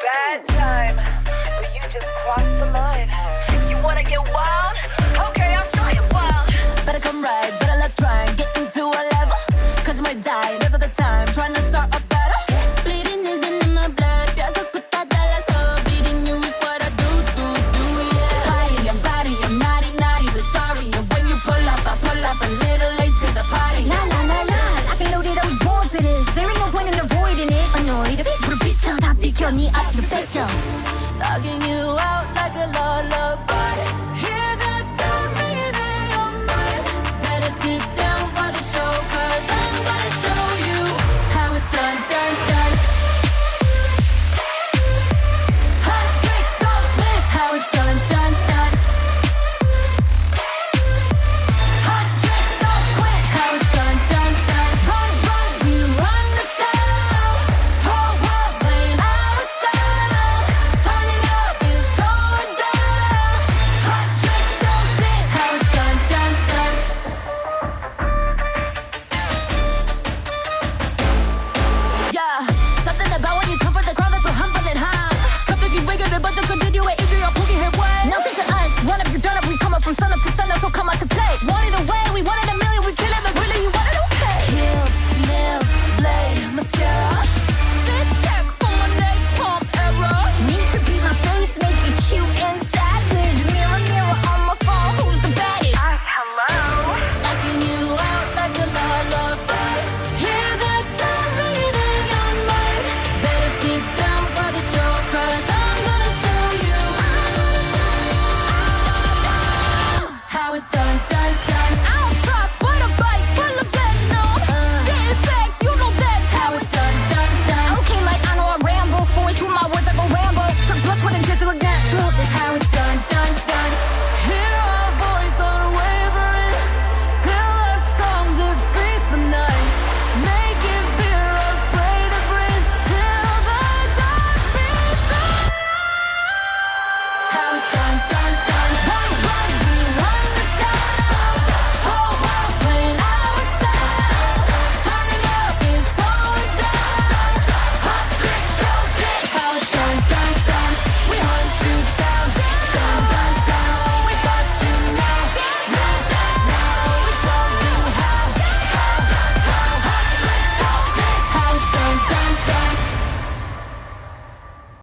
Bad time, but you just crossed the line. You wanna get wild? Okay, I'll show you wild. Better come right, better luck trying. Get into a level, cause you might die. Never the time, trying to start a battle. Bleeding isn't in my blood. 계속 달라서 beating you is what I do, yeah. Body, I'm naughty, but sorry. And when you pull up, I pull up a little late to the party. La la la la, like I loaded, I was born for this. There ain't no point in avoiding it. Annoyed, 불을 비춰 다 비켜 네 앞으로 뺏겨. Knocking you out like a la la